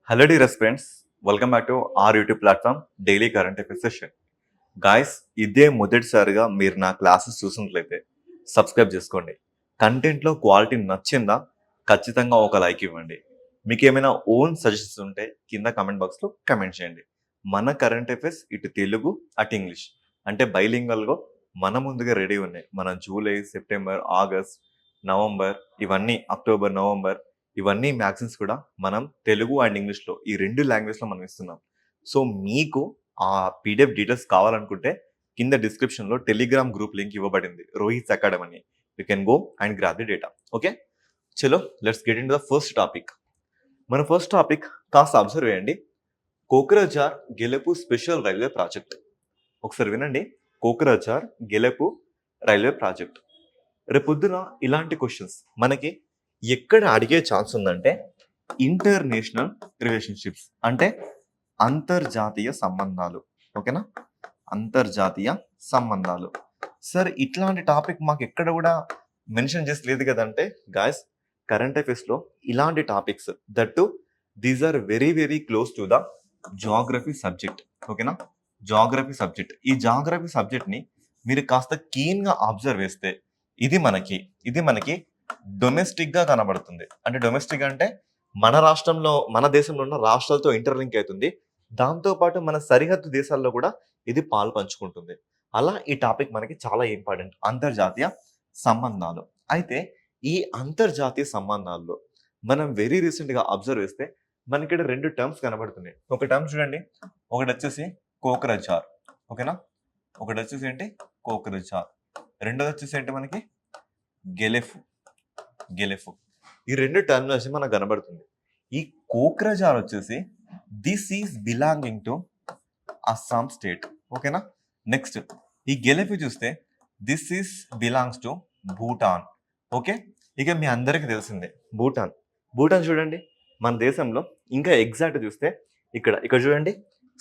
Hello dear friends, welcome back to our YouTube platform Daily Current Affairs Session. Guys ఇదే మొదటిసారిగా మీరు నా classes చూసినట్లయితే సబ్స్క్రైబ్ చేసుకోండి. కంటెంట్లో క్వాలిటీ నచ్చిందా ఖచ్చితంగా ఒక లైక్ ఇవ్వండి. మీకు ఏమైనా ఓన్ సజెషన్స్ ఉంటే కింద కమెంట్ బాక్స్లో కమెంట్ చేయండి. మన కరెంట్ అఫైర్స్ ఇటు తెలుగు అటు ఇంగ్లీష్ అంటే బైలింగల్గా మన ముందుగా రెడీ ఉన్నాయి. మన జూలై, సెప్టెంబర్, ఆగస్ట్, నవంబర్ ఇవన్నీ అక్టోబర్, నవంబర్ ఇవన్నీ మ్యాగజైన్స్ కూడా మనం తెలుగు అండ్ ఇంగ్లీష్లో ఈ రెండు లాంగ్వేజ్లో మనం ఇస్తున్నాం. సో మీకు ఆ పీడిఎఫ్ డీటెయిల్స్ కావాలనుకుంటే కింద డిస్క్రిప్షన్లో టెలిగ్రామ్ గ్రూప్ లింక్ ఇవ్వబడింది, Rohit academy. You can go and grab the data. Okay, చలో let's get in the first topic. మన ఫస్ట్ టాపిక్ కాస్త అబ్జర్వ్ చేయండి. కోక్రజార్ గెలుపు స్పెషల్ రైల్వే ప్రాజెక్ట్. ఒకసారి వినండి, కోక్రజార్ గెలుపు రైల్వే ప్రాజెక్ట్. రేపొద్దున ఇలాంటి క్వశ్చన్స్ మనకి ఎక్కడ అడిగే ఛాన్స్ ఉందంటే ఇంటర్నేషనల్ రిలేషన్షిప్స్ అంటే అంతర్జాతీయ సంబంధాలు. ఓకేనా, అంతర్జాతీయ సంబంధాలు. సార్ ఇట్లాంటి టాపిక్ మాకు ఎక్కడ కూడా మెన్షన్ చేసి లేదు కదంటే గాయస్, కరెంట్ అఫైర్స్లో ఇలాంటి topics that these are very very close to the geography subject. ఓకేనా, జాగ్రఫీ సబ్జెక్ట్. ఈ జాగ్రఫీ సబ్జెక్ట్ని మీరు కాస్త కీన్గా అబ్జర్వ్ చేస్తే ఇది మనకి డొమెస్టిక్గా కనబడుతుంది. అంటే డొమెస్టిక్ అంటే మన రాష్ట్రంలో, మన దేశంలో ఉన్న రాష్ట్రాలతో ఇంటర్లింక్ అవుతుంది. దాంతోపాటు మన సరిహద్దు దేశాల్లో కూడా ఇది పాలు పంచుకుంటుంది. అలా ఈ టాపిక్ మనకి చాలా ఇంపార్టెంట్, అంతర్జాతీయ సంబంధాలు. అయితే ఈ అంతర్జాతీయ సంబంధాల్లో మనం వెరీ రీసెంట్గా అబ్జర్వ్ చేస్తే మనకి ఇక్కడ రెండు టర్మ్స్ కనబడుతున్నాయి. ఒక టర్మ్ చూడండి, ఒకటి వచ్చేసి కోక్రజార్. ఓకేనా, ఒకటి వచ్చేసి ఏంటి కోక్రజార్, రెండోది వచ్చేసి ఏంటి మనకి గెలెఫ్. ఈ రెండు టర్మినాలజీ మనకు కనబడుతుంది. ఈ కోక్రజార్ వచ్చేసి this is belonging to Assam state. ఓకేనా, నెక్స్ట్ ఈ గెలెఫ్ చూస్తే this is belongs to Bhutan. Okay, ఇక మీ అందరికీ తెలిసిందే భూటాన్ చూడండి మన దేశంలో. ఇంకా ఎగ్జాక్ట్ చూస్తే ఇక్కడ చూడండి,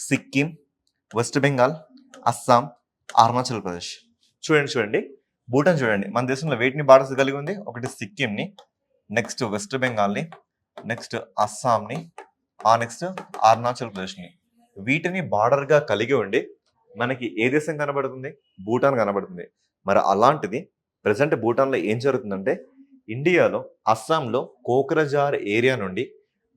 సిక్కిం, వెస్ట్ బెంగాల్, అస్సాం, అరుణాచల్ ప్రదేశ్. చూడండి భూటాన్ చూడండి మన దేశంలో వేటిని బార్డర్స్ కలిగి ఉంది, ఒకటి సిక్కింని, నెక్స్ట్ వెస్ట్ బెంగాల్ని, నెక్స్ట్ అస్సాంని, నెక్స్ట్ అరుణాచల్ ప్రదేశ్ని. వీటిని బార్డర్గా కలిగి ఉండి మనకి ఏ దేశం కనబడుతుంది, భూటాన్ కనబడుతుంది. మరి అలాంటిది ప్రజెంట్ భూటాన్లో ఏం జరుగుతుందంటే ఇండియాలో అస్సాంలో కోక్రజార్ ఏరియా నుండి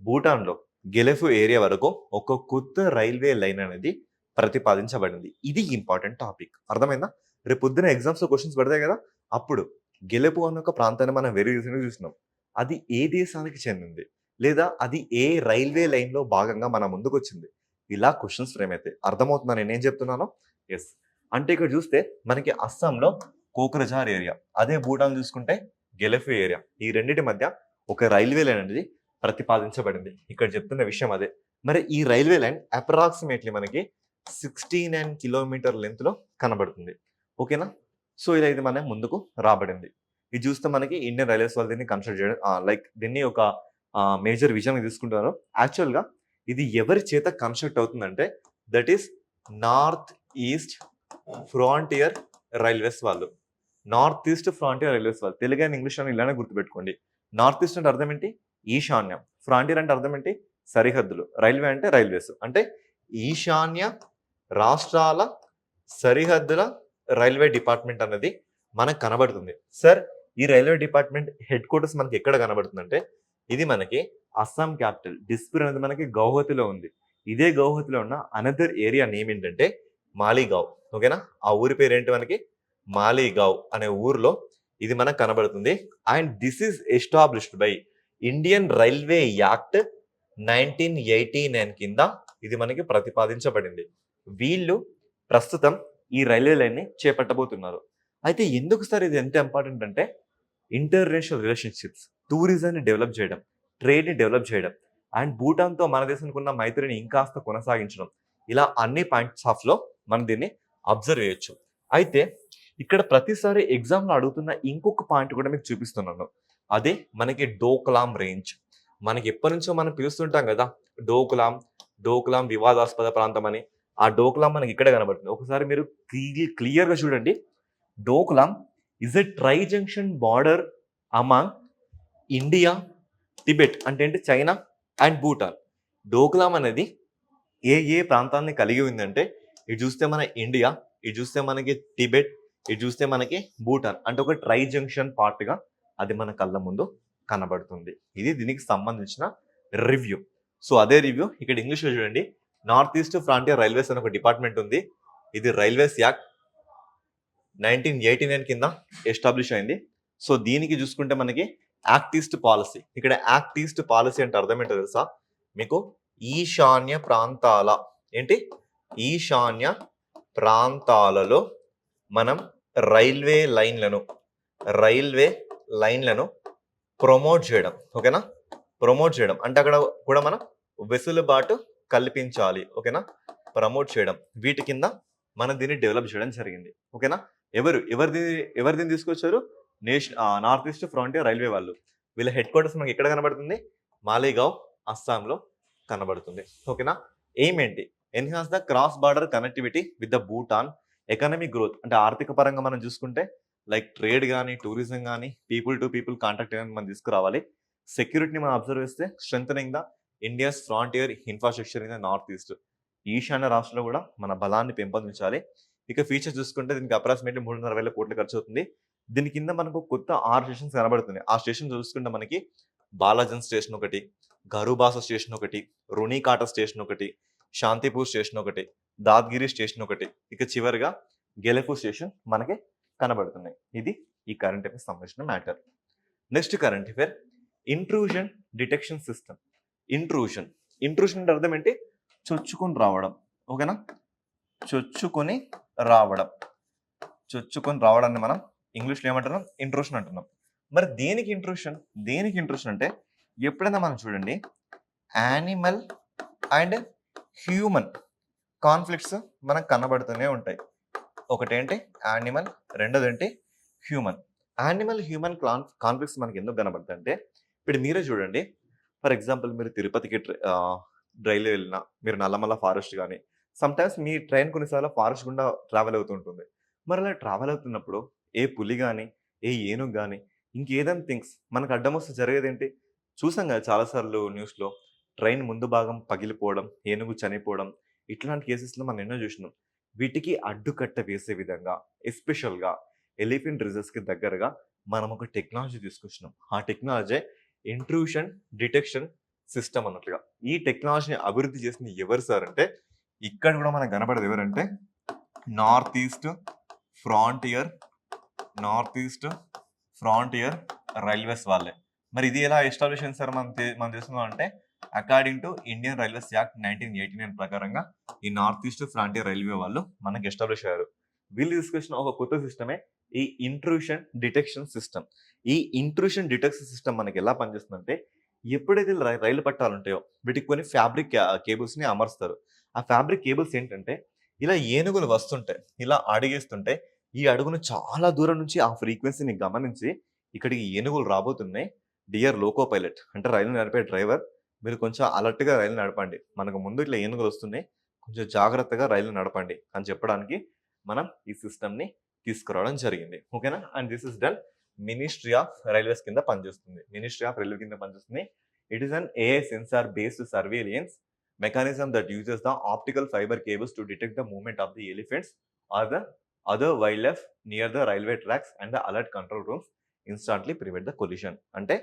భూటాన్లో గెలెఫు ఏరియా వరకు ఒక కొత్త రైల్వే లైన్ అనేది ప్రతిపాదించబడింది. ఇది ఇంపార్టెంట్ టాపిక్, అర్థమైందా? రేపు పొద్దున ఎగ్జామ్స్లో క్వశ్చన్స్ పడతాయి కదా, అప్పుడు గెలుపు అన్న ఒక ప్రాంతాన్ని మనం వెరీ రీసెంట్గా చూసినాం. అది ఏ దేశానికి చెందింది, లేదా అది ఏ రైల్వే లైన్లో భాగంగా మన ముందుకు వచ్చింది, ఇలా క్వశ్చన్స్ ఫ్రేమ్ అయితే అర్థమవుతుందా నేనేం చెప్తున్నానో? ఎస్, అంటే ఇక్కడ చూస్తే మనకి అస్సాంలో కోక్రజార్ ఏరియా, అదే భూటాన్ చూసుకుంటే గెలెఫు ఏరియా. ఈ రెండింటి మధ్య ఒక రైల్వే లైన్ అనేది ప్రతిపాదించబడింది. ఇక్కడ చెప్తున్న విషయం అదే. మరి ఈ రైల్వే లైన్ అప్రాక్సిమేట్లీ మనకి 69 కిలోమీటర్ లెంత్లో కనబడుతుంది. ఓకేనా, సో ఇలా ఇది మన ముందుకు రాబడింది. ఇది చూస్తే మనకి ఇండియన్ రైల్వేస్ వాళ్ళు దీన్ని కన్సిడర్ చేయడం దీన్ని ఒక మేజర్ విజన్ తీసుకుంటున్నారు. యాక్చువల్గా ఇది ఎవరి చేత కన్స్ట్రక్ట్ అవుతుందంటే that is north East Frontier Railways వాళ్ళు. నార్త్ ఈస్ట్ ఫ్రాంటియర్ రైల్వేస్ వాళ్ళు, తెలుగు అండ్ ఇంగ్లీష్ అని ఇలానే గుర్తుపెట్టుకోండి. నార్త్ ఈస్ట్ అంటే అర్థం ఏంటి, ఈశాన్యం. ఫ్రాంటియర్ అంటే అర్థం ఏంటి, సరిహద్దులు. రైల్వే అంటే రైల్వేస్ అంటే ఈశాన్య రాష్ట్రాల సరిహద్దుల రైల్వే డిపార్ట్మెంట్ అనేది మనకు కనబడుతుంది. సార్ ఈ రైల్వే డిపార్ట్మెంట్ హెడ్ క్వార్టర్స్ మనకి ఎక్కడ కనబడుతుంది అంటే ఇది మనకి అస్సాం క్యాపిటల్ డిస్పూర్ అనేది మనకి గౌహతిలో ఉంది. ఇదే గౌహతిలో ఉన్న అనదర్ ఏరియా నేమ్ ఏంటంటే మాలీగావ్. ఓకేనా, ఆ ఊరి పేరు ఏంటి మనకి మాలీగావ్ అనే ఊర్లో ఇది మనకు కనబడుతుంది. And this is established by Indian railway act 1989 కింద ఇది మనకి ప్రతిపాదించబడింది. వీళ్ళు ప్రస్తుతం ఈ రైల్వే లైన్ని చేపట్టబోతున్నారు. అయితే ఎందుకు సార్ ఇది ఎంత ఇంపార్టెంట్ అంటే ఇంటర్నేషనల్ రిలేషన్షిప్స్, టూరిజంని డెవలప్ చేయడం, ట్రేడ్ని డెవలప్ చేయడం, అండ్ భూటాన్తో మన దేశానికి ఉన్న మైత్రిని ఇంకాస్త కొనసాగించడం, ఇలా అన్ని పాయింట్స్ ఆఫ్లో మనం దీన్ని అబ్జర్వ్ చేయొచ్చు. అయితే ఇక్కడ ప్రతిసారి ఎగ్జామ్లో అడుగుతున్న ఇంకొక పాయింట్ కూడా మీకు చూపిస్తున్నాను. అదే మనకి డోక్లాం రేంజ్. మనకి ఎప్పటి నుంచో మనం పిలుస్తుంటాం కదా డోక్లాం వివాదాస్పద ప్రాంతం అని. ఆ డోక్లాం మనకి ఇక్కడ కనబడుతుంది. ఒకసారి మీరు క్లియర్గా చూడండి. Doklam is a tri junction border among India, Tibet అంటే ఏంటి చైనా అండ్ భూటాన్. డోక్లాం అనేది ఏ ప్రాంతాన్ని కలిగి ఉందంటే ఇటు చూస్తే మన ఇండియా, ఇటు చూస్తే మనకి టిబెట్, ఇటు చూస్తే మనకి భూటాన్, అంటే ఒక ట్రై జంక్షన్ పార్ట్గా అది మన కళ్ళ ముందు కనబడుతుంది. ఇది దీనికి సంబంధించిన రివ్యూ. సో అదే రివ్యూ ఇక్కడ ఇంగ్లీష్లో చూడండి. నార్త్ ఈస్ట్ ఫ్రాంటియర్ రైల్వేస్ అని ఒక డిపార్ట్మెంట్ ఉంది. ఇది రైల్వేస్ యాక్ట్ 1989 కింద ఎస్టాబ్లిష్ అయింది. సో దీనికి చూసుకుంటే మనకి యాక్ట్ ఈస్ట్ పాలసీ. ఇక్కడ యాక్ట్ ఈస్ట్ పాలసీ అంటే అర్థం ఏంటో తెలుసా మీకు? ఈశాన్య ప్రాంతాల ఈశాన్య ప్రాంతాలలో మనం రైల్వే లైన్లను ప్రమోట్ చేయడం. ఓకేనా? ప్రమోట్ చేయడం అంటే అక్కడ కూడా మనం వెసులుబాటు కల్పించాలి. ఓకేనా? ప్రమోట్ చేయడం, వీటి కింద మనం దీన్ని డెవలప్ చేయడం జరిగింది. ఓకేనా? ఎవరు దీన్ని తీసుకొచ్చారు? నార్త్ ఈస్ట్ ఫ్రాంటియర్ రైల్వే వాళ్ళు. వీళ్ళ హెడ్ క్వార్టర్స్ మనకి ఎక్కడ కనబడుతుంది? మాలేగావ్, అస్సాంలో కనబడుతుంది. ఓకేనా? ఎయిమ్ ఏంటి? Enhance the cross border connectivity with the Bhutan economic growth. అంటే ఆర్థిక పరంగా మనం చూసుకుంటే లైక్ ట్రేడ్ కానీ, టూరిజం కానీ, పీపుల్ టు పీపుల్ కాంటాక్ట్ కానీ మనం తీసుకురావాలి. సెక్యూరిటీని మనం అబ్జర్వ్ చేస్తే strengthening the India's frontier infrastructure in the north east. ఈశాన్య రాష్ట్రంలో కూడా మన బలాన్ని పెంపొందించాలి. ఇక ఫీచర్స్ చూసుకుంటే దీనికి అప్రాక్సిమేట్లీ 3,500 కోట్లు ఖర్చు అవుతుంది. దీని కింద మనకు కొత్త 6 స్టేషన్స్ కనబడుతుంది. ఆ స్టేషన్ చూసుకుంటే మనకి బాలాజన్ స్టేషన్ ఒకటి, గరుబాస స్టేషన్ ఒకటి, రుణికాట స్టేషన్ ఒకటి, శాంతిపూర్ స్టేషన్ ఒకటి, దాద్గిరి స్టేషన్ ఒకటి, ఇక చివరిగా గెలెపూర్ స్టేషన్ మనకి కనబడుతున్నాయి. ఇది ఈ కరెంట్ అఫేర్స్ సంబంధించిన matter. Next current affair, intrusion detection system. Intrusion అంటే అర్థం ఏంటి? చొచ్చుకొని రావడం. ఓకేనా? చొచ్చుకొని రావడాన్ని మనం ఇంగ్లీష్లో ఏమంటున్నాం? ఇంట్రూషన్ అంటున్నాం. మరి దేనికి ఇంట్రూషన్ అంటే ఎప్పుడైనా మనం చూడండి యానిమల్ అండ్ హ్యూమన్ కాన్ఫ్లిక్ట్స్ మనకు కనబడుతూనే ఉంటాయి. ఒకటేంటి యానిమల్, రెండోదేంటి హ్యూమన్. యానిమల్ హ్యూమన్ కాన్ఫ్లిక్ట్స్ మనకి ఎందుకు కనబడతాయి అంటే ఇప్పుడు మీరే చూడండి. ఫర్ ఎగ్జాంపుల్ మీరు తిరుపతికి రైలు వెళ్ళినా, మీరు నల్లమల్ల ఫారెస్ట్ కానీ, సమ్టైమ్స్ మీ ట్రైన్ కొన్నిసార్లు ఫారెస్ట్ గుండా ట్రావెల్ అవుతుంటుంది. మరి అలా ట్రావెల్ అవుతున్నప్పుడు ఏ పులి కానీ, ఏ ఏనుగు కానీ, ఇంకేదైనా థింగ్స్ మనకు అడ్డం వస్తే జరిగేదేంటి? చూసాం కదా చాలాసార్లు న్యూస్లో, ట్రైన్ ముందు భాగం పగిలిపోవడం, ఏనుగు చనిపోవడం, ఇట్లాంటి కేసెస్లో మనం ఎన్నో చూసినాం. వీటికి అడ్డుకట్ట వేసే విధంగా ఎస్పెషల్గా ఎలిఫెంట్ రిజర్వ్స్కి దగ్గరగా మనం ఒక టెక్నాలజీ తీసుకొచ్చినాం. ఆ టెక్నాలజీ ఇంట్రూషన్ డిటెక్షన్ సిస్టమ్ అన్నట్లుగా. ఈ టెక్నాలజీని అభివృద్ధి చేసింది ఎవరు సార్ అంటే, ఇక్కడ కూడా మనకు కనబడేది ఎవరంటే నార్త్ ఈస్ట్ ఫ్రాంటియర్ రైల్వేస్ వాళ్ళే. మరి ఇది ఎలా ఎస్టాబ్లిష్ అయింది సార్ మనం చేస్తున్నాం అంటే, according to Indian railways act 1989 ప్రకారంగా ఈ నార్త్ ఈస్ట్ ఫ్రాంటియర్ రైల్వే వాళ్ళు మనకి ఎస్టాబ్లిష్ అయ్యారు. వీళ్ళు తీసుకొచ్చిన ఒక కొత్త సిస్టమే ఈ ఇంట్రూషన్ డిటెక్షన్ సిస్టమ్. ఈ ఇంట్రూషన్ డిటెక్షన్ సిస్టమ్ మనకి ఎలా పనిచేస్తుందంటే, ఎప్పుడైతే రైలు పట్టాలు ఉంటాయో వీటికి కొన్ని ఫ్యాబ్రిక్ కేబుల్స్ని అమరుస్తారు. ఆ ఫ్యాబ్రిక్ కేబుల్స్ ఏంటంటే ఇలా ఏనుగులు వస్తుంటాయి, ఇలా అడిగేస్తుంటే ఈ అడుగును చాలా దూరం నుంచి ఆ ఫ్రీక్వెన్సీని గమనించి ఇక్కడికి ఏనుగులు రాబోతున్నాయి, డియర్ లోకో పైలట్ అంటే రైలు నడిపే డ్రైవర్, మీరు కొంచెం అలర్ట్గా రైలు నడపండి, మనకు ముందు ఇట్లా ఏనుగులు వస్తున్నాయి, కొంచెం జాగ్రత్తగా రైలు నడపండి అని చెప్పడానికి మనం ఈ సిస్టమ్ని తీసుకురావడం జరిగింది. ఓకేనా? And this is done ministry of railways కింద పనిచేస్తుంది. It is an AI sensor based surveillance mechanism that uses the optical fiber cables to detect the movement of the elephants or the other wildlife near the railway tracks and the alert control rooms instantly prevent the collision. అంటే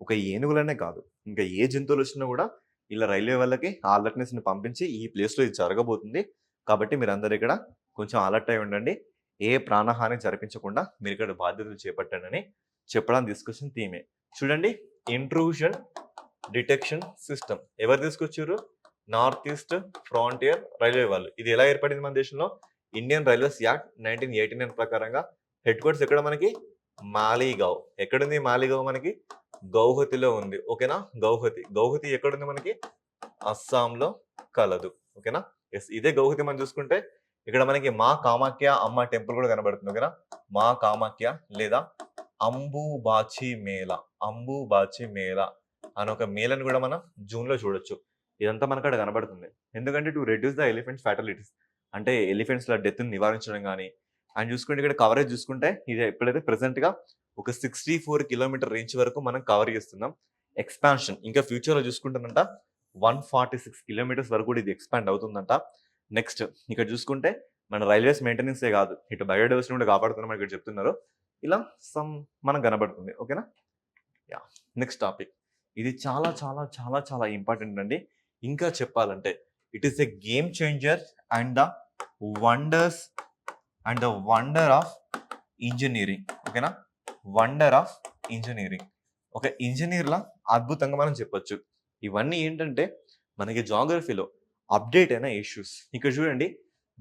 ఒక ఏనుగులనే కాదు, ఇంకా ఏ జంతువులు వచ్చినా కూడా ఇలా railway వాళ్ళకి ఆ అలర్ట్నెస్ని పంపించి ఈ ప్లేస్లో ఇది జరగబోతుంది కాబట్టి మీరు అందరు ఇక్కడ కొంచెం అలర్ట్ అయి ఉండండి, ఏ ప్రాణహాని జరిపించకుండా మీరు ఇక్కడ బాధ్యతలు చేపట్టండి అని చెప్పడానికి తీసుకొచ్చిన థీమే. చూడండి, ఇంట్రూషన్ డిటెక్షన్ సిస్టమ్ ఎవరు తీసుకొచ్చారు? నార్త్ ఈస్ట్ ఫ్రాంటియర్ రైల్వే వాళ్ళు. ఇది ఎలా ఏర్పడింది మన దేశంలో? ఇండియన్ రైల్వేస్ యాక్ట్ 1989 ప్రకారంగా. హెడ్ క్వార్టర్స్ ఎక్కడ మనకి? మాలీగావ్. ఎక్కడుంది మాలీగావ్? మనకి గౌహతిలో ఉంది. ఓకేనా? గౌహతి ఎక్కడుంది మనకి? అస్సాంలో కలదు. ఓకేనా? ఎస్, ఇదే గౌహతి. మనం చూసుకుంటే ఇక్కడ మనకి మా కామాఖ్య అమ్మ టెంపుల్ కూడా కనబడుతుంది. ఓకేనా? మా కామాఖ్య లేదా అంబుబాచి మేళా అని ఒక మేళను కూడా మనం జూన్లో చూడొచ్చు. ఇదంతా మనకు అక్కడ కనబడుతుంది. ఎందుకంటే టు రెడ్యూస్ ద ఎలిఫెంట్స్ ఫ్యాటలిటీస్, అంటే ఎలిఫెంట్స్ల డెత్ని నివారించడం కానీ. అండ్ చూసుకుంటే ఇక్కడ కవరేజ్ చూసుకుంటే ఇది ఎప్పుడైతే ప్రెసెంట్గా ఒక 64 కిలోమీటర్ రేంజ్ వరకు మనం కవర్ చేస్తున్నాం. ఎక్స్పాన్షన్ ఇంకా ఫ్యూచర్లో చూసుకుంటానంట 146 కిలోమీటర్స్ వరకు కూడా ఇది ఎక్స్పాండ్ అవుతుందంట. నెక్స్ట్ ఇక్కడ చూసుకుంటే మన రైల్వేస్ మెయింటెనెన్సే కాదు, ఇటు బయోడైవర్సిటీ కూడా కాపాడుతున్నాం ఇక్కడ చెప్తున్నారు. ఇలా సమ్ మనకు కనబడుతుంది. ఓకేనా? యా. నెక్స్ట్ టాపిక్, ఇది చాలా చాలా చాలా చాలా ఇంపార్టెంట్ అండి. ఇంకా చెప్పాలంటే it is a game changer and the wonders and the wonder of engineering. ఓకేనా? Wonder of engineering. ఒక ఇంజనీర్లా అద్భుతంగా మనం చెప్పొచ్చు. ఇవన్నీ ఏంటంటే మనకి జాగ్రఫీలో అప్డేట్ అయిన ఇష్యూస్. ఇక్కడ చూడండి,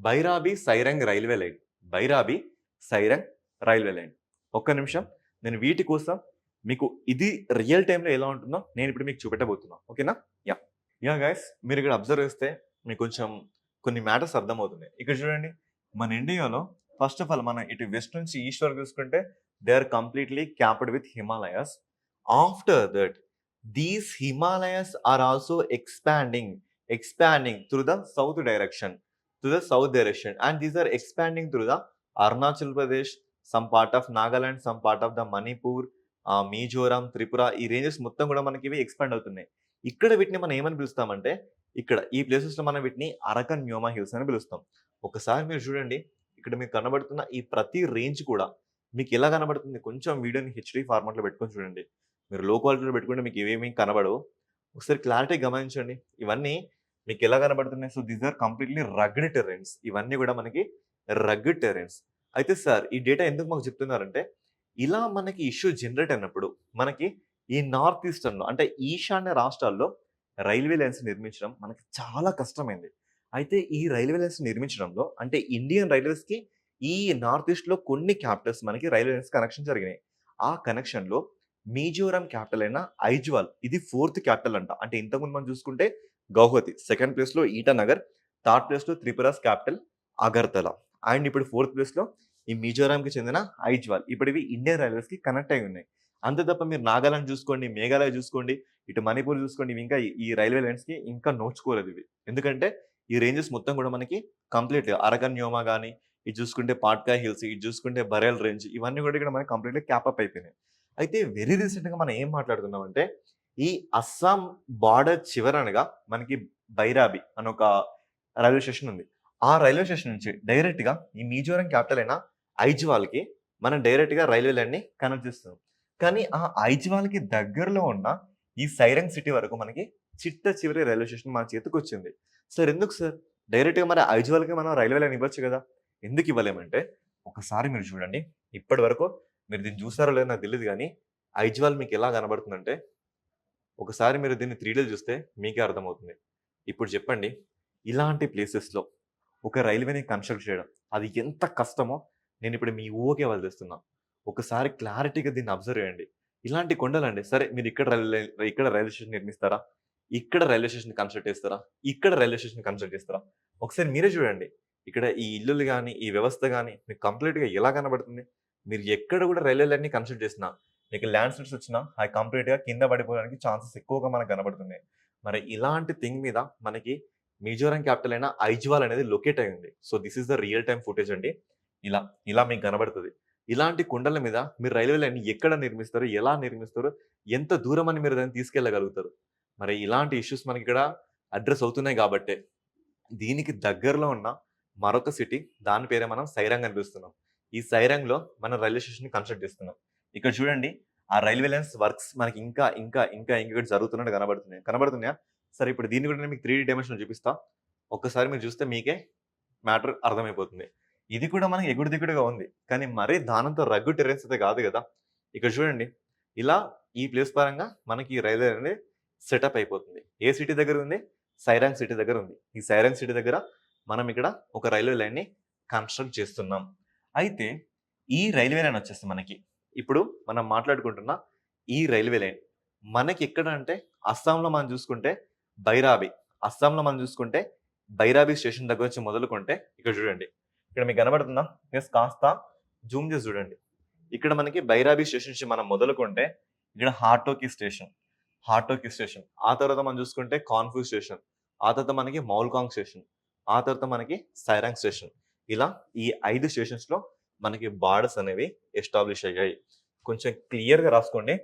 Bairabi Sairang railway line, Bairabi Sairang railway line. ఒక్క నిమిషం, నేను వీటి కోసం మీకు ఇది రియల్ టైంలో ఎలా ఉంటుందో నేను ఇప్పుడు మీకు చూపెట్టబోతున్నాను. ఓకేనా? యా యా గైస్, మీరు ఇక్కడ అబ్జర్వ్ చేస్తే మీకు కొంచెం కొన్ని మ్యాటర్స్ అర్థమవుతున్నాయి. ఇక్కడ చూడండి, మన ఇండియాలో ఫస్ట్ ఆఫ్ ఆల్ మనం ఇటు వెస్ట్ నుంచి ఈస్ట్ వరకు చూసుకుంటే they are completely capped with Himalayas. After that these Himalayas are also expanding through the south direction, and these are expanding through the Arunachal Pradesh, some part of Nagaland, some part of the Manipur, Mizoram, Tripura, ఈ ranges మొత్తం కూడా మనకి ఇవి expand అవుతున్నాయి. ఇక్కడ వీటిని మనం ఏమని పిలుస్తామంటే, ఇక్కడ ఈ ప్లేసెస్లో మనం వీటిని అరకన్ న్యూమా హిల్స్ అని పిలుస్తాం. ఒకసారి మీరు చూడండి, ఇక్కడ మీకు కనబడుతున్న ఈ ప్రతి రేంజ్ కూడా మీకు ఎలా కనబడుతుంది, కొంచెం వీడియోని హెచ్డి ఫార్మాట్లో పెట్టుకొని చూడండి. మీరు లో క్వాలిటీలో పెట్టుకుంటే మీకు ఏమేమి కనబడవు. ఒకసారి క్లారిటీ గమనించండి, ఇవన్నీ మీకు ఎలా కనబడుతున్నాయి. So these are completely rugged terrains. ఇవన్నీ కూడా మనకి రగ్డ్ టెరెన్స్. అయితే సార్ ఈ డేటా ఎందుకు మాకు చెప్తున్నారంటే, ఇలా మనకి ఇష్యూ జనరేట్ అయినప్పుడు మనకి ఈ నార్త్ ఈస్టర్న్లో అంటే ఈశాన్య రాష్ట్రాల్లో రైల్వే లైన్స్ నిర్మించడం మనకి చాలా కష్టమైంది. అయితే ఈ రైల్వే లైన్స్ నిర్మించడంలో అంటే ఇండియన్ రైల్వేస్కి ఈ నార్త్ ఈస్ట్లో కొన్ని క్యాపిటల్స్ మనకి రైల్వే లైన్స్ కనెక్షన్ జరిగినాయి. ఆ కనెక్షన్లో మిజోరాం క్యాపిటల్ అయిన ఐజ్వాల్ ఇది 4th క్యాపిటల్ అంట. అంటే ఇంతకుముందు మనం చూసుకుంటే గౌహతి, సెకండ్ ప్లేస్లో ఈటానగర్, థర్డ్ ప్లేస్లో త్రిపురాస్ క్యాపిటల్ అగర్తల, అండ్ ఇప్పుడు 4th ప్లేస్లో ఈ మిజోరాంకి చెందిన ఐజ్వాల్. ఇప్పుడు ఇవి ఇండియన్ రైల్వేస్కి కనెక్ట్ అయి ఉన్నాయి. అంతే తప్ప మీరు నాగాలాండ్ చూసుకోండి, మేఘాలయ చూసుకోండి, ఇటు మణిపూర్ చూసుకోండి, ఇవి ఇంకా ఈ రైల్వే లైన్స్కి ఇంకా నోచుకోలేదు ఇవి. ఎందుకంటే ఈ రేంజెస్ మొత్తం కూడా మనకి కంప్లీట్గా అరకన్ న్యోమా కానీ, ఇది చూసుకుంటే పాట్కా హిల్స్, ఇది చూసుకుంటే బరేల్ రేంజ్, ఇవన్నీ కూడా ఇక్కడ మనకి కంప్లీట్గా క్యాపప్ అయిపోయినాయి. అయితే వెరీ రీసెంట్గా మనం ఏం మాట్లాడుతున్నామంటే, ఈ అస్సాం బార్డర్ చివరనగా మనకి బైరాబి అని ఒక రైల్వే స్టేషన్ ఉంది. ఆ రైల్వే స్టేషన్ నుంచి డైరెక్ట్గా ఈ మిజోరాం క్యాపిటల్ అయిన ఐజ్వాల్కి మనం డైరెక్ట్గా రైల్వే లైన్ని కనెక్ట్ చేస్తున్నాం. కానీ ఆ ఐజ్వాల్కి దగ్గరలో ఉన్న ఈ సైరంగ్ సిటీ వరకు మనకి చిట్ట చివరి రైల్వే స్టేషన్ మన చేతికి వచ్చింది. సార్ ఎందుకు సార్ డైరెక్ట్గా మరి ఐజ్వాల్కి మనం రైల్వే లైన్ ఇవ్వచ్చు కదా, ఎందుకు ఇవ్వలేమంటే ఒకసారి మీరు చూడండి, ఇప్పటి వరకు మీరు దీన్ని చూసారో లేదో నాకు తెలియదు, కానీ ఐజ్వాల్ మీకు ఎలా కనబడుతుందంటే ఒకసారి మీరు దీన్ని 3Dలో చూస్తే మీకే అర్థమవుతుంది. ఇప్పుడు చెప్పండి, ఇలాంటి ప్లేసెస్లో ఒక రైల్వేని కన్స్ట్రక్ట్ చేయడం అది ఎంత కష్టమో నేను ఇప్పుడు మీ ఊహకే వదిలేస్తున్నా. ఒకసారి క్లారిటీగా దీన్ని అబ్జర్వ్ చేయండి. ఇలాంటి కొండలండి, సరే మీరు ఇక్కడ రైల్వే స్టేషన్ నిర్మిస్తారా, ఇక్కడ రైల్వే స్టేషన్ కన్స్ట్రక్ట్ చేస్తారా, ఇక్కడ రైల్వే స్టేషన్ కన్స్ట్రక్ట్ చేస్తారా, ఒకసారి మీరే చూడండి. ఇక్కడ ఈ ఇల్లులు కానీ ఈ వ్యవస్థ కానీ మీకు కంప్లీట్గా ఎలా కనబడుతుంది. మీరు ఎక్కడ కూడా రైల్వే లైన్ని కన్స్ట్రక్ట్ చేసినా మీకు ల్యాండ్ స్లైడ్స్ వచ్చినా అవి కంప్లీట్గా కింద పడిపోవడానికి ఛాన్సెస్ ఎక్కువగా మనకు కనబడుతున్నాయి. మరి ఇలాంటి థింగ్ మీద మనకి మిజోరాం క్యాపిటల్ అయిన ఐజ్వాల్ అనేది లొకేట్ అయి ఉంది. So this is the real time footage అండి. ఇలా ఇలా మీకు కనబడుతుంది. ఇలాంటి కొండల మీద మీరు రైల్వే లైన్ ఎక్కడ నిర్మిస్తారు, ఎలా నిర్మిస్తారు, ఎంత దూరం అని మీరు దాన్ని తీసుకెళ్ళగలుగుతారు. మరి ఇలాంటి ఇష్యూస్ మనకి ఇక్కడ అడ్రస్ అవుతున్నాయి కాబట్టే దీనికి దగ్గరలో ఉన్న మరొక సిటీ, దాని పేరే మనం సైరంగ్ అని పిలుస్తున్నాం. ఈ సైరంగ్లో మనం రైల్వే స్టేషన్ కన్స్ట్రక్ట్ చేస్తున్నాం. ఇక్కడ చూడండి, ఆ రైల్వే లైన్స్ వర్క్స్ మనకి ఇంకా ఇంకా ఇంకా ఇంకా జరుగుతున్నట్టు కనబడుతున్నాయా? సరే ఇప్పుడు దీన్ని కూడా నేను మీకు 3D డైమెన్షన్లో చూపిస్తా. ఒక్కసారి మీరు చూస్తే మీకే మ్యాటర్ అర్థమైపోతుంది. ఇది కూడా మనకి ఎగుడు దిగుడుగా ఉంది, కానీ మరీ దానంతో రగ్గు టెరెన్స్ అయితే కాదు కదా. ఇక్కడ చూడండి, ఇలా ఈ ప్లేస్ పరంగా మనకి ఈ రైల్వే అనేది సెటప్ అయిపోతుంది. ఏ సిటీ దగ్గర ఉంది? సైరాంగ్ సిటీ దగ్గర ఉంది. ఈ సైరాంగ్ సిటీ దగ్గర మనం ఇక్కడ ఒక రైల్వే లైన్ని కన్స్ట్రక్ట్ చేస్తున్నాం. అయితే ఈ రైల్వే లైన్ వచ్చేసి మనకి ఇప్పుడు మనం మాట్లాడుకుంటున్న ఈ రైల్వే లైన్ మనకి ఎక్కడ అంటే అస్సాంలో మనం చూసుకుంటే బైరాబి స్టేషన్ దగ్గర నుంచి మొదలుకుంటే ఇక్కడ చూడండి, ఇక్కడ మీకు కనబడుతుందా? కాస్త జూమ్ చేసి చూడండి. ఇక్కడ మనకి బైరాబి స్టేషన్ నుంచి మనం మొదలుకుంటే ఇక్కడ హాటోకి స్టేషన్, ఆ తర్వాత మనం చూసుకుంటే కాన్ఫూ స్టేషన్, ఆ తర్వాత మనకి మౌల్కాంగ్ స్టేషన్, ఆ తర్వాత మనకి సైరాంగ్ స్టేషన్. ఇలా ఈ 5 స్టేషన్స్లో మనకి బార్డర్స్ అనేవి ఎస్టాబ్లిష్ అయ్యాయి. కొంచెం క్లియర్గా రాసుకోండి.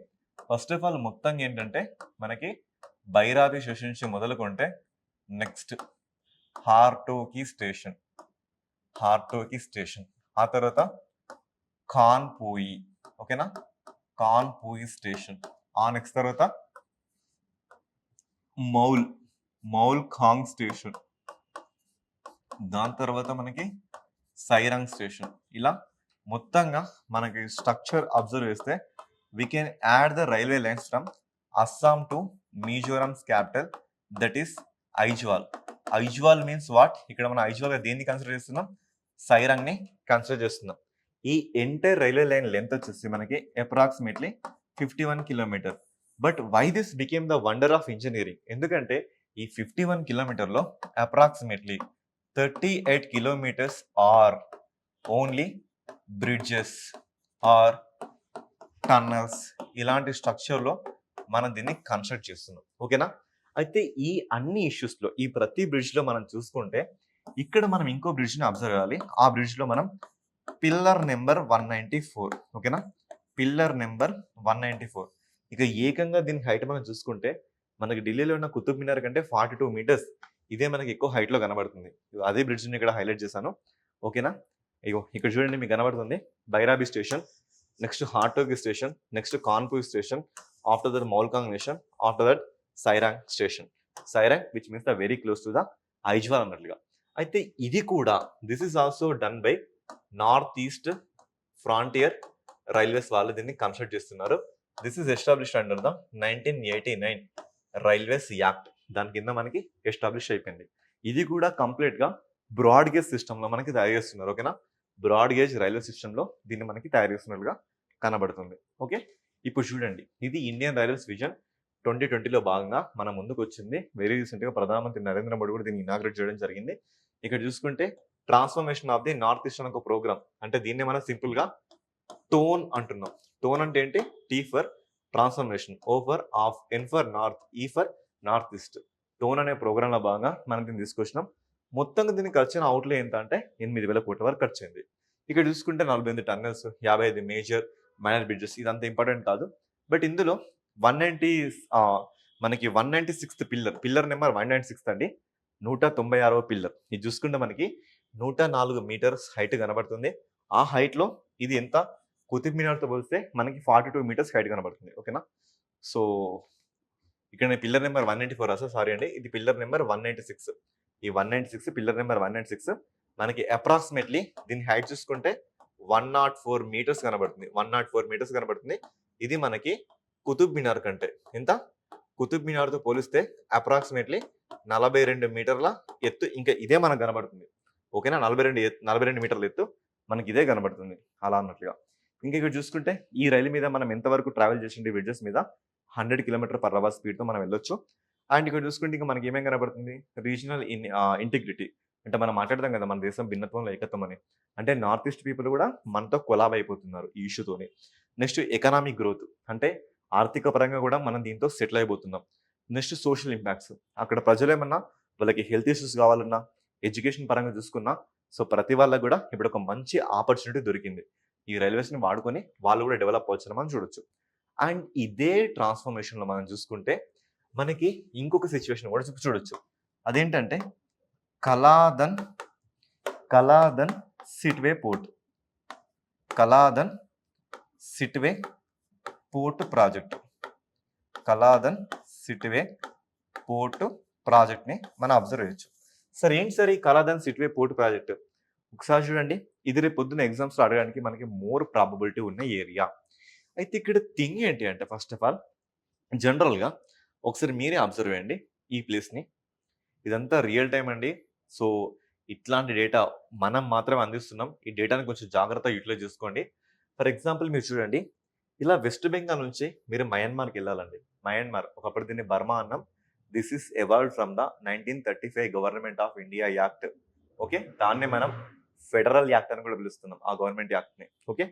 ఫస్ట్ ఆఫ్ ఆల్ మొత్తం ఏంటంటే మనకి బైరాబి స్టేషన్ నుంచి మొదలుకుంటే నెక్స్ట్ హార్టోకి స్టేషన్, హార్టోకి స్టేషన్, ఆ తర్వాత కాన్పూయి, ఓకేనా, కాన్పూయి స్టేషన్, ఆ నెక్స్ట్ తర్వాత మౌల్, మౌల్ ఖాంగ్ స్టేషన్, దాని తర్వాత మనకి సైరంగ్ స్టేషన్. ఇలా మొత్తంగా మనకి స్ట్రక్చర్ అబ్జర్వ్ చేస్తే we can add the railway lines from Assam to Mizoram's capital, that is Aizawl. Aizawl means what? ఇక్కడ మనం ఐజ్వాల్ దేన్ని కన్సిడర్ చేస్తున్నాం? సైరంగ్ ని కన్సిడర్ చేస్తున్నాం. ఈ ఎంటైర్ రైల్వే లైన్ లెంత్ వచ్చేసి మనకి approximately 51 kilometre. But why this became the wonder of engineering? ఎందుకంటే ఈ 51 కిలోమీటర్లో approximately 38 kilometres are only bridges are tunnels, ఇలాంటి స్ట్రక్చర్లో మనం దీన్ని కన్స్ట్రక్ట్ చేస్తున్నాం, ఓకేనా. అయితే ఈ అన్ని ఇష్యూస్లో ఈ ప్రతి బ్రిడ్జ్లో మనం చూసుకుంటే ఇక్కడ మనం ఇంకో బ్రిడ్జ్ని అబ్జర్వ్ చేయాలి. ఆ బ్రిడ్జ్లో మనం పిల్లర్ నెంబర్ 194, ఓకేనా, పిల్లర్ నెంబర్ 194. ఇక ఏకంగా దీని హైట్ మనం చూసుకుంటే మనకి ఢిల్లీలో ఉన్న కుతుబ్ మినార్ కంటే 42 మీటర్స్, ఇదే మనకి ఎక్కువ హైట్లో కనబడుతుంది. అదే బ్రిడ్జ్ని ఇక్కడ హైలైట్ చేశాను, ఓకేనా. ఇగో ఇక్కడ చూడండి మీకు కనబడుతుంది Bairabi station, next Hortoki station, next Kanpur station, after that Mualkhang nation, after that Sairang station. Sairang which means the very close to the Aizawl అన్నట్లుగా. అయితే ఇది కూడా this is also done by North East Frontier Railways వాళ్ళు దీన్ని కన్స్ట్రక్ట్ చేస్తున్నారు. This is established under the 1989 railways act, దాని కింద మనకి ఎస్టాబ్లిష్ అయిపోయింది. ఇది కూడా కంప్లీట్ గా బ్రాడ్ గేజ్ సిస్టమ్ లో మనకి తయారు చేస్తున్నారు, ఓకేనా. బ్రాడ్ గేజ్ రైల్వే సిస్టంలో దీన్ని మనకి తయారు చేస్తున్నట్టుగా కనబడుతుంది, ఓకే. ఇప్పుడు చూడండి, ఇది ఇండియన్ రైల్వేస్ విజన్ 2020లో భాగంగా మన ముందుకు వచ్చింది. వెరీ రీసెంట్గా ప్రధానమంత్రి నరేంద్ర మోడీ కూడా దీన్ని ఇనాగ్రేట్ చేయడం జరిగింది. ఇక్కడ చూసుకుంటే transformation of the north east అని ఒక ప్రోగ్రామ్, అంటే దీన్ని మనం సింపుల్ గా టోన్ అంటున్నాం. టోన్ అంటే ఏంటి? T for transformation, O for of, N for north, E for north east. Tone అనే ప్రోగ్రామ్ లో భాగంగా మనం దీన్ని తీసుకొచ్చినాం. మొత్తంగా దీనికి ఖర్చు అవుట్లే ఎంత అంటే 8,000 కోట్ల వరకు ఖర్చు అయింది. ఇక్కడ చూసుకుంటే 48 టన్నెల్స్, 55 మేజర్ మైనర్ బ్రిడ్జెస్, ఇదంతా ఇంపార్టెంట్ కాదు. బట్ ఇందులో 190 మనకి 196th పిల్లర్ నెంబర్ 196 అండి, 196వ పిల్లర్. ఇది చూసుకుంటే మనకి 104 మీటర్స్ హైట్ కనబడుతుంది. ఆ హైట్ లో ఇది ఎంత? కుతుబ్ మినార్తో పోలిస్తే మనకి 42 మీటర్స్ హైట్ కనబడుతుంది, ఓకేనా. సో ఇక్కడ నేను పిల్లర్ నెంబర్ 194 రాసా, సారీ అండి, ఇది పిల్లర్ నెంబర్ 196. ఈ 196 పిల్లర్ నెంబర్ 196 మనకి అప్రాక్సిమేట్లీ దీని హైట్ చూసుకుంటే 104 మీటర్స్ కనబడుతుంది, 104 మీటర్స్ కనబడుతుంది. ఇది మనకి కుతుబ్ మినార్ కంటే ఎంత? కుతుబ్ మినార్తో పోలిస్తే అప్రాక్సిమేట్లీ 42 మీటర్ల ఎత్తు ఇంకా ఇదే మనకు కనబడుతుంది, ఓకేనా. 42 మీటర్ల ఎత్తు మనకి ఇదే కనబడుతుంది అలా అన్నట్లుగా. ఇంకా ఇక్కడ చూసుకుంటే ఈ రైలు మీద మనం ఎంతవరకు ట్రావెల్ చేసింది బ్రిడ్జెస్ మీద 100 km/h స్పీడ్తో మనం వెళ్ళొచ్చు. అండ్ ఇక్కడ చూసుకుంటే ఇంకా మనకి ఏమేం కనబడుతుంది? రీజనల్ ఇంటిగ్రిటీ, అంటే మనం మాట్లాడతాం కదా మన దేశం భిన్నత్వంలో ఏకత్వం అని, అంటే నార్త్ ఈస్ట్ పీపుల్ కూడా మనతో కొలాబ్ అయిపోతున్నారు ఈ ఇష్యూతోని. నెక్స్ట్ ఎకనామిక్ గ్రోత్, అంటే ఆర్థిక పరంగా కూడా మనం దీంతో సెటిల్ అయిపోతున్నాం. నెక్స్ట్ సోషల్ ఇంపాక్ట్స్, అక్కడ ప్రజలు ఏమన్నా వాళ్ళకి హెల్త్ ఇష్యూస్ కావాలన్నా, ఎడ్యుకేషన్ పరంగా చూసుకున్నా, సో ప్రతి వాళ్ళకి కూడా ఇప్పుడు ఒక మంచి ఆపర్చునిటీ దొరికింది. ఈ రైల్వేస్ని వాడుకొని వాళ్ళు కూడా డెవలప్ అవ్వచ్చు మనం చూడొచ్చు. అండ్ ఇదే ట్రాన్స్ఫర్మేషన్లో మనం చూసుకుంటే మనకి ఇంకొక సిచ్యువేషన్ కూడా చూడొచ్చు. అదేంటంటే Kaladan Sittwe port, Kaladan Sittwe port project, Kaladan Sittwe port ప్రాజెక్ట్ని మనం అబ్జర్వ్ చేయొచ్చు. సార్ ఏంటి సార్ ఈ కలాదన్ సిట్వే పోర్ట్ ప్రాజెక్ట్? ఒకసారి చూడండి, ఇది రేపు పొద్దున్న ఎగ్జామ్స్లో అడగడానికి మనకి మోర్ ప్రాబబిలిటీ ఉన్న ఏరియా. అయితే ఇక్కడ థింగ్ ఏంటి అంటే ఫస్ట్ ఆఫ్ ఆల్ జనరల్గా ఒకసారి మీరే అబ్జర్వ్ చేయండి ఈ ప్లేస్ని. ఇదంతా రియల్ టైం అండి. సో ఇట్లాంటి డేటా మనం మాత్రమే అందిస్తున్నాం. ఈ డేటాని కొంచెం జాగ్రత్తగా యూటిలైజ్ చేసుకోండి. ఫర్ ఎగ్జాంపుల్ మీరు చూడండి, ఇలా వెస్ట్ బెంగాల్ నుంచి మీరు మయన్మార్కి వెళ్ళాలండి. మయన్మార్ ఒకప్పుడు దీన్ని బర్మా అన్నాం. This is evolved from the 1935 government of India act, okay. దాన్ని మనం ఫెడరల్ యాక్ట్ అని కూడా పిలుస్తున్నాం ఆ గవర్నమెంట్ యాక్ట్ని, ఓకే.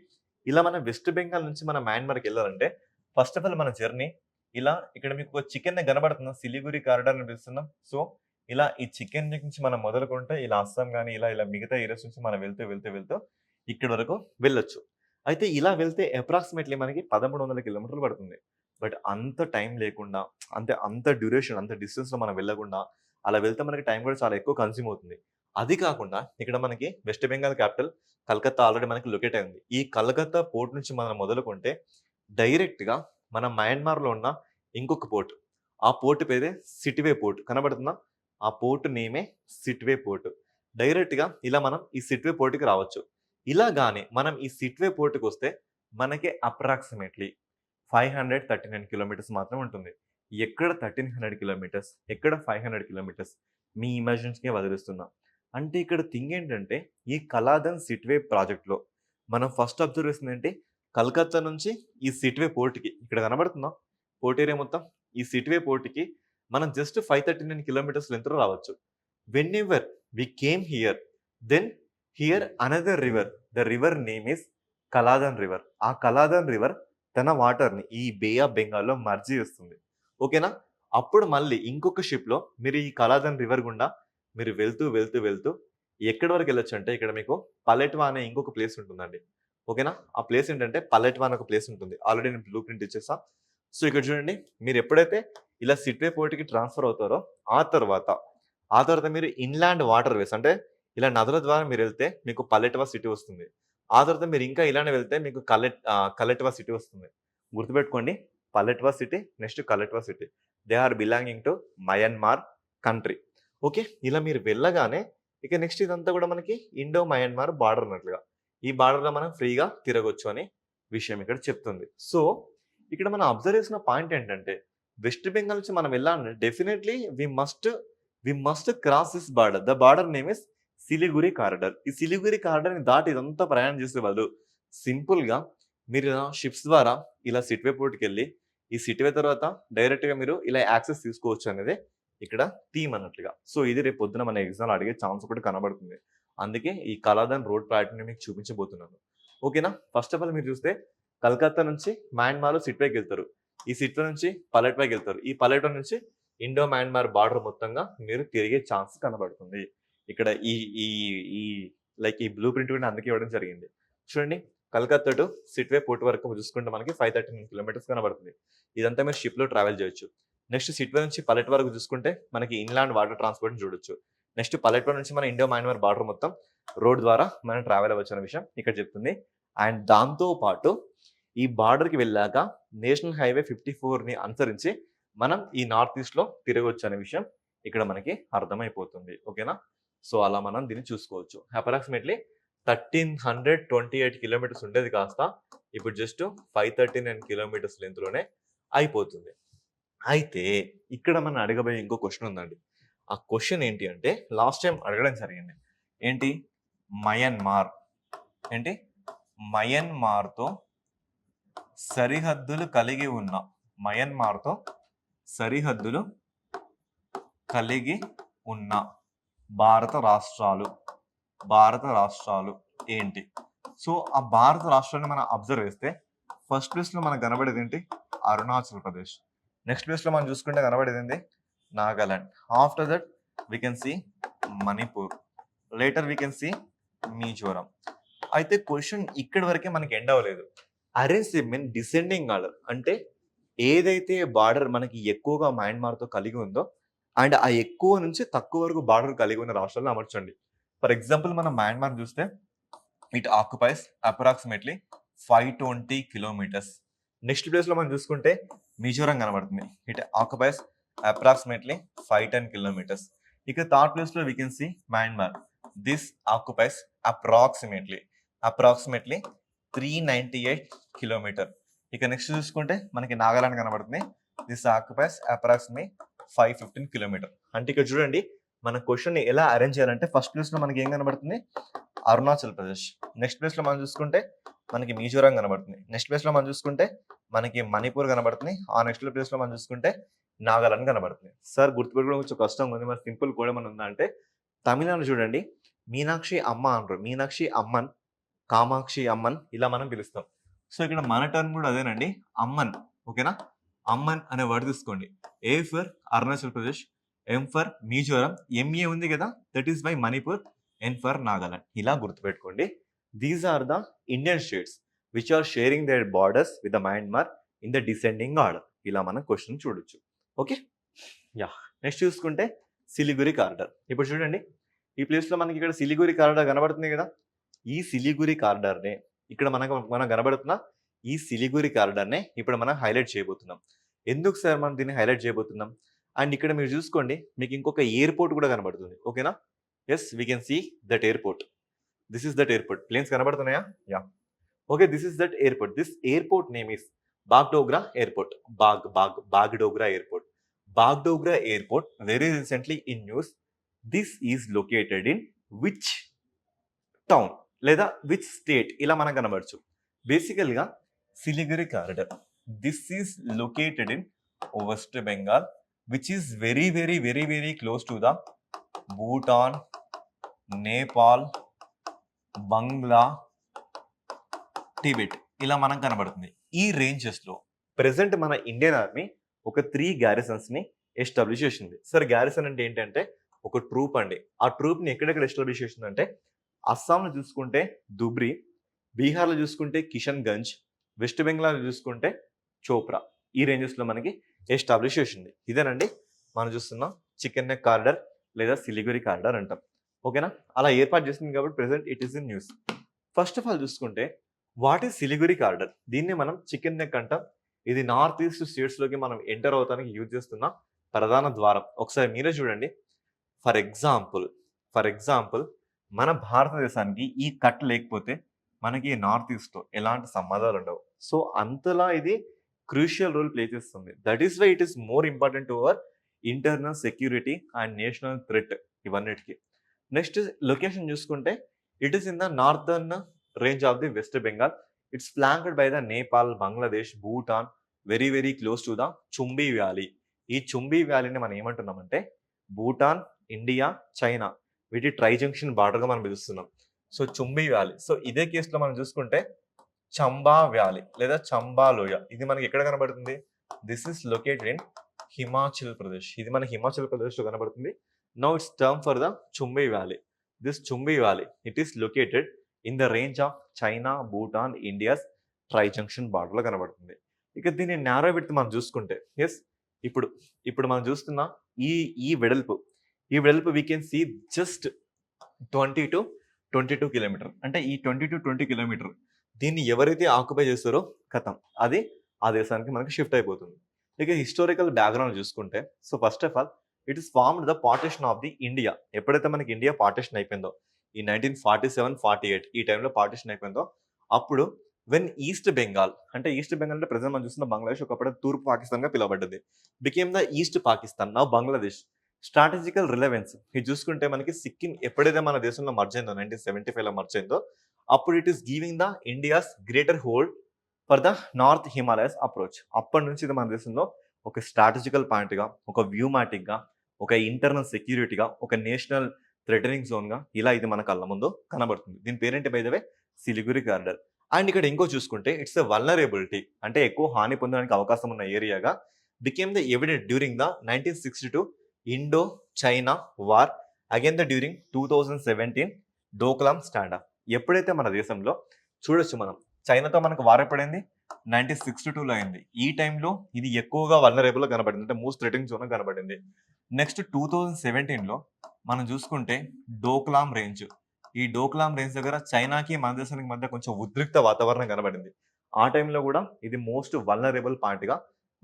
ఇలా మనం వెస్ట్ బెంగాల్ నుంచి మనం మయన్మార్కి వెళ్ళాలంటే ఫస్ట్ ఆఫ్ ఆల్ మన జర్నీ ఇలా ఇక్కడ మీకు ఒక చికెన్ కనబడుతున్నాం, సిలిగురి కారిడార్ అని పిలుస్తున్నాం. సో ఇలా ఈ చికెన్ నుంచి మనం మొదలుకుంటే ఇలా అస్సాం కానీ ఇలా మిగతా ఏరియాస్ నుంచి మనం వెళ్తూ ఇక్కడ వరకు వెళ్ళొచ్చు. అయితే ఇలా వెళ్తే అప్రాక్సిమేట్‌లీ మనకి 1300 కిలోమీటర్లు పడుతుంది. బట్ అంత టైం లేకుండా అంత డ్యూరేషన్ అంత డిస్టెన్స్‌లో మనం వెళ్ళకుండా అలా వెళ్తే మనకి టైం కూడా చాలా ఎక్కువ కన్జ్యూమ్ అవుతుంది. అది కాకుండా ఇక్కడ మనకి west Bengal capital Calcutta already మనకి లొకేట్ అయింది. ఈ కలకత్తా పోర్ట్ నుంచి మనం మొదలుకుంటే డైరెక్ట్‌గా మన మయన్మార్‌లో ఉన్న ఇంకొక పోర్ట్. ఆ పోర్ట్ పేరే సిట్వే పోర్ట్. కనబడుతుందా? ఆ పోర్ట్ నేమే సిట్వే పోర్ట్. డైరెక్ట్‌గా ఇలా మనం ఈ సిట్వే పోర్ట్‌కి రావచ్చు. ఇలా గాని మనం ఈ సిట్వే పోర్ట్‌కొస్తే మనకి అప్రాక్సిమేట్‌లీ 539 కిలోమీటర్స్ మాత్రమే ఉంటుంది. ఎక్కడ 1300 కిలోమీటర్స్, ఎక్కడ 500 కిలోమీటర్స్ మీ ఇమాజినేషన్‌కే వదిలేస్తున్నా. అంటే ఇక్కడ థింగ్ ఏంటంటే ఈ కలాదన్ సిట్వే ప్రాజెక్ట్‌లో మనం ఫస్ట్ అబ్జర్వ్ చేసిందేంటి? కలకత్తా నుంచి ఈ సిట్వే పోర్ట్‌కి ఇక్కడ కనబడుతుందా? పోర్ట్ ఏరియా మొత్తం. ఈ సిట్వే పోర్ట్‌కి మనం జస్ట్ 539 కిలోమీటర్స్ లెంగ్త్‌లో రావచ్చు. Whenever we came here, then here another river. The river name is Kaladan river. ఆ కలాదన్ రివర్ తన వాటర్‌ని ఈ బే ఆఫ్ బెంగాల్‌లో మర్జ్ చేస్తుంది. ఓకేనా? అప్పుడు మళ్ళీ ఇంకొక షిప్‌లో మీరు ఈ కలాదన్ రివర్ గుండా మీరు వెళ్తూ ఎక్కడి వరకు వెళ్ళొచ్చంటే ఇక్కడ మీకు పలెట్వా అనే ఇంకొక ప్లేస్ ఉంటుందండి. ఓకేనా? ఆ ప్లేస్ ఏంటంటే పలెట్వా అని ఒక ప్లేస్ ఉంటుంది. ఆల్రెడీ నేను బ్లూ ప్రింట్ ఇచ్చేసా. సో, ఇక్కడ చూడండి మీరు ఎప్పుడైతే ఇలా సిట్వే పోర్ట్‌కి ట్రాన్స్‌ఫర్ అవుతారో ఆ తర్వాత మీరు ఇన్‌లాండ్ వాటర్ వేస్ అంటే ఇలా నదుల ద్వారా మీరెళ్తే మీకు పల్లెటవా సిటీ వస్తుంది. ఆ తర్వాత మీరు ఇంకా ఇలానే వెళ్తే మీకు కలెట్వా సిటీ వస్తుంది. గుర్తుపెట్టుకోండి. పల్లెట్వా సిటీ, నెక్స్ట్ కలెట్వా city. They are belonging to Myanmar country. Okay. ఇలా మీరు వెళ్ళగానే ఇక నెక్స్ట్ ఇదంతా కూడా మనకి ఇండో మయన్మార్ బార్డర్ అన్నట్లుగా. ఈ బార్డర్‌లో మనం ఫ్రీగా తిరగొచ్చు అని విషయం ఇక్కడ చెప్తుంది. సో, ఇక్కడ మనం అబ్జర్వ్ చేసిన పాయింట్ ఏంటంటే వెస్ట్ బెంగాల్ నుంచి మనం వెళ్ళాలంటే definitely we must cross this border. The border name is Siliguri corridor. ఈ సిలిగురి కారిడార్‌ని దాటి ఇదంతా ప్రయాణం చేసేవాళ్ళు సింపుల్‌గా మీరు ఇలా షిప్స్ ద్వారా ఇలా సిట్వే పోర్ట్‌కెళ్ళి, ఈ సిట్వే తర్వాత డైరెక్ట్‌గా మీరు ఇలా యాక్సెస్ తీసుకోవచ్చు అనేది ఇక్కడ థీమ్ అన్నట్లుగా. సో, ఇది రేపు పొద్దున మన ఎగ్జామ్‌లో అడిగే ఛాన్స్ కూడా కనబడుతుంది. అందుకే ఈ కలాదన్ రోడ్ ప్యాటర్న్‌ని మీకు చూపించబోతున్నాను. ఓకేనా? ఫస్ట్ ఆఫ్ ఆల్ మీరు చూస్తే కలకత్తా నుంచి మయన్మార్‌లో సిట్వేకెళ్తారు. ఈ సిట్వే నుంచి పలెట్వాకెళ్తారు. ఈ పలెట్వా నుంచి ఇండో మయన్మార్ బార్డర్ మొత్తంగా మీరు తిరిగే ఛాన్స్ కనబడుతుంది. ఇక్కడ ఈ ఈ ఈ ఈ బ్లూ ప్రింట్ కూడా అందుకే ఇవ్వడం జరిగింది. చూడండి కలకత్తా టు సిట్వే పోర్ట్ వరకు చూసుకుంటే మనకి 539 కిలోమీటర్స్ కనబడుతుంది. ఇదంతా మీరు షిప్‌లో ట్రావెల్ చేయొచ్చు. నెక్స్ట్ సిట్వే నుంచి పలెట్ వరకు చూసుకుంటే మనకి ఇన్‌లాండ్ వాటర్ ట్రాన్స్‌పోర్ట్‌ని చూడొచ్చు. నెక్స్ట్ పలెట్వా నుంచి మన ఇండో మయన్మార్ బార్డర్ మొత్తం రోడ్ ద్వారా మనం ట్రావెల్ అవ్వచ్చు అనే విషయం ఇక్కడ చెప్తుంది. అండ్ దాంతో పాటు ఈ బార్డర్‌కి వెళ్ళాక నేషనల్ హైవే 54ని అనుసరించి మనం ఈ నార్త్ ఈస్ట్‌లో తిరగొచ్చు అనే విషయం ఇక్కడ మనకి అర్థమైపోతుంది. ఓకేనా? సో, అలా మనం దీన్ని చూసుకోవచ్చు. అప్రాక్సిమేట్‌లీ 1328 కిలోమీటర్స్ ఉండేది కాస్త ఇప్పుడు జస్ట్ 539 కిలోమీటర్స్ లెంగ్త్‌లోనే అయిపోతుంది. అయితే ఇక్కడ మనం అడగబోయే ఇంకో క్వెషన్ ఉందండి. ఆ క్వెషన్ ఏంటి అంటే లాస్ట్ టైమ్ అడగడం జరిగింది. ఏంటి? మయన్మార్ ఏంటి? మయన్మార్‌తో సరిహద్దులు కలిగి ఉన్న మయన్మార్‌తో సరిహద్దులు కలిగి ఉన్న భారత రాష్ట్రాలు ఏంటి? సో, ఆ భారత రాష్ట్రాన్ని మనం అబ్జర్వ్ చేస్తే ఫస్ట్ ప్లేస్‌లో మనకు కనబడేది ఏంటి? అరుణాచల్ ప్రదేశ్. నెక్స్ట్ ప్లేస్‌లో మనం చూసుకుంటే కనబడేది ఏంది? Nagaland. After that we can see Manipur. Later we can see Mizoram. అయితే క్వెషన్ ఇక్కడి వరకే మనకి ఎండ్ అవ్వలేదు. Arrange them in descending order. అంటే ఏదైతే బార్డర్ మనకి ఎక్కువగా మయన్మార్‌తో కలిగి ఉందో అండ్ ఆ ఎక్కువ నుంచి తక్కువ వరకు బార్డర్ కలిగి ఉన్న రాష్ట్రాలను అమర్చండి. ఫర్ ఎగ్జాంపుల్ మనం మయన్మార్ చూస్తే it occupies approximately 520 kilometres. Next ప్లేస్‌లో మనం చూసుకుంటే మిజోరం కనబడుతుంది. It occupies approximately 510 kilometres. ఇక థర్డ్ ప్లేస్‌లో we can see Myanmar. This occupies approximately 398 kilometre. ఇక నెక్స్ట్ చూసుకుంటే మనకి నాగాలాండ్ కనబడుతుంది. This occupies approximately 515 kilometre. అంటే ఇక్కడ చూడండి మన క్వెషన్‌ని ఎలా అరేంజ్ చేయాలంటే ఫస్ట్ ప్లేస్‌లో మనకి ఏం కనబడుతుంది? అరుణాచల్ ప్రదేశ్. నెక్స్ట్ ప్లేస్‌లో మనం చూసుకుంటే మనకి మిజోరం కనబడుతుంది. నెక్స్ట్ ప్లేస్‌లో మనం చూసుకుంటే మనకి మణిపూర్ కనబడుతుంది. ఆ నెక్స్ట్ ప్లేస్‌లో మనం చూసుకుంటే నాగాలాండ్ కనబడుతుంది. సార్ గుర్తుపెట్టుకోవడం కొంచెం కష్టంగా ఉంది. మరి సింపుల్ కోడ్ ఏమైనా ఉందా అంటే తమిళనాడు చూడండి మీనాక్షి అమ్మ అంటారు. మీనాక్షి అమ్మన్, కామాక్షి అమ్మన్ ఇలా మనం పిలుస్తాం. సో, ఇక్కడ మన టర్మ్ కూడా అదేనండి. అమ్మన్. ఓకేనా? అమ్మన్ అనే వర్డ్ తీసుకోండి. A for Arunachal Pradesh, M for Mizoram, MA ఉంది కదా that is by Manipur, N for Nagaland. ఇలా గుర్తుపెట్టుకోండి. These are the Indian states. Which are sharing their borders with the Myanmar in the descending order. ఇలా మనం క్వశ్చన్ చూడొచ్చు. Okay, yeah. నెక్స్ట్ చూసుకుంటే Siliguri corridor. ఇప్పుడు చూడండి, ఈ ప్లేస్లో మనకి ఇక్కడ సిలిగురి కారిడార్ కనబడుతుంది కదా. ఈ సిలిగురి కారిడార్నే ఇక్కడ మనం కనబడుతున్న ఈ సిలిగురి కారిడార్నే ఇప్పుడు మనం హైలైట్ చేయబోతున్నాం. ఎందుకు సార్ మనం దీన్ని హైలైట్ చేయబోతున్నాం? అండ్ ఇక్కడ మీరు చూసుకోండి, మీకు ఇంకొక ఎయిర్పోర్ట్ కూడా కనబడుతుంది. ఓకేనా? Yes, we can see that airport. This is that airport. Planes కనబడుతున్నాయా? Yeah. Okay, this is that airport. This airport name is Bagdogra airport. Bagdogra airport. Bagdogra Airport, very recently in news. This is located in which town లేదా which state? ఇలా మనకు కనబడచ్చు. బేసికల్గా Siliguri corridor, this is located in West Bengal, which is very very very very close to the Bhutan, Nepal, Bangla, Tibet. ఇలా మనకు కనబడుతుంది. ఈ రేంజెస్లో ప్రెసెంట్ మన ఇండియన్ ఆర్మీ ఒక 3 గ్యారిసన్స్ని ఎస్టాబ్లిష్ చేసింది. సార్ గ్యారిసన్ అంటే ఏంటంటే ఒక ట్రూప్ అండి. ఆ ట్రూప్ని ఎక్కడెక్కడ ఎస్టాబ్లిష్ చేసిందంటే అస్సాంలో చూసుకుంటే ధుబ్రీ, బీహార్లో చూసుకుంటే కిషన్ గంజ్, వెస్ట్ బెంగాల్లో చూసుకుంటే చోప్రా. ఈ రేంజెస్లో మనకి ఎస్టాబ్లిష్ చేసింది. ఇదేనండి మనం చూస్తున్న చికెన్ నెక్ కారిడార్ లేదా సిలిగురి కారిడార్ అంటాం. ఓకేనా? అలా ఏర్పాటు చేసింది కాబట్టి present it is in news. First of all చూసుకుంటే వాట్ ఈస్ సిలిగురి కారిడార్? దీన్ని మనం చికెన్ నెక్ అంటాం. ఇది నార్త్ ఈస్ట్ స్టేట్స్లోకి మనం ఎంటర్ అవుతానికి యూజ్ చేస్తున్న ప్రధాన ద్వారం. ఒకసారి మీరే చూడండి. ఫర్ ఎగ్జాంపుల్ మన భారతదేశానికి ఈ కట్ లేకపోతే మనకి నార్త్ ఈస్ట్తో ఎలాంటి సంబంధాలు ఉండవు. సో అంతలా ఇది క్రూషియల్ రోల్ ప్లే చేస్తుంది. That is why it is more important to our internal security and national threat ఇవన్నిటికీ. నెక్స్ట్ లొకేషన్ చూసుకుంటే it is in the northern range of the West Bengal. It's flanked by the Nepal, Bangladesh, Bhutan, very very close to the Chumbi Valley. ఈ చుంబీ వ్యాలీని మనం ఏమంటున్నామంటే Bhutan, India, China వీటి tri junction బార్డర్గా మనం పిలుస్తున్నాం. So చుంబీ valley. So ఇదే కేసులో మనం చూసుకుంటే చంబా వ్యాలీ లేదా చంబా లోయ, ఇది మనకి ఎక్కడ కనబడుతుంది? This is located in Himachal Pradesh. ఇది మన హిమాచల్ ప్రదేశ్లో కనబడుతుంది. Now it's term for the Chumbi valley. This Chumbi valley it is located in the range of China, Bhutan, India's tri junction బార్డర్లో కనబడుతుంది. ఇక దీన్ని నారో విడ్త్ మనం చూసుకుంటే ఎస్, ఇప్పుడు మనం చూస్తున్న ఈ వెడల్పు we can see just 20 to 22 kilometre. అంటే ఈ 20 to 20 కిలోమీటర్ దీన్ని ఎవరైతే ఆక్యుపై చేస్తారో కథం అది ఆ దేశానికి మనకి షిఫ్ట్ అయిపోతుంది. ఇక హిస్టారికల్ బ్యాక్గ్రౌండ్ చూసుకుంటే, so first of all it is formed the partition of the India. ఎప్పుడైతే మనకి ఇండియా పార్టిషన్ అయిపోయిందో ఈ 1947-48 ఈ టైంలో పార్టిషన్ అయిపోయిందో అప్పుడు వెన్ ఈస్ట్ బెంగాల్ అంటే ప్రజెంట్ మనం చూస్తున్న బంగ్లాదేశ్ ఒకప్పుడు తూర్పు పాకిస్తాన్గా పిలువబడ్డది. Became the east Pakistan, now Bangladesh. Strategical relevance ఇది చూసుకుంటే మనకి సిక్కిం ఎప్పుడైతే మన దేశంలో మర్జ్ అయిందో 1975లో మర్జ్ అయిందో అప్పుడు it is giving the India's greater hold for the north Himalayas approach. అప్పటి నుంచి ఇది మన దేశంలో ఒక స్ట్రాటజికల్ పాయింట్గా, ఒక వ్యూమాటిక్గా, ఒక ఇంటర్నల్ సెక్యూరిటీగా, ఒక నేషనల్ థ్రెటనింగ్ జోన్గా ఇలా ఇది మన కళ్ళ ముందు కనబడుతుంది. దీని పేరేంటి by the way? Siliguri corridor. And ఇక్కడ ఇంకో చూసుకుంటే ఇట్స్ ఎ వల్నరబిలిటీ అంటే ఎక్కువ హాని పొందడానికి అవకాశం ఉన్న ఏరియాగా became the evident during the 1962 Indo China war again the during 2017 Doklam stand off. ఎప్పుడైతే మన దేశంలో చూడొచ్చు మనం చైనాతో మనకు వార్ ఎప్పుడైంది? 1962లో అయింది. ఈ టైంలో ఇది ఎక్కువగా వల్నరబుల్ కనబడింది, అంటే మోస్ట్ థ్రెటనింగ్ జోన్ కనబడింది. నెక్స్ట్ 2017లో మనం చూసుకుంటే డోక్లాం రేంజ్, ఈ డోక్లాం రేంజ్ దగ్గర చైనాకి మన దేశానికి మధ్య కొంచెం ఉద్రిక్త వాతావరణం కనబడింది. ఆ టైంలో కూడా ఇది మోస్ట్ వల్నరబుల్ పాయింట్గా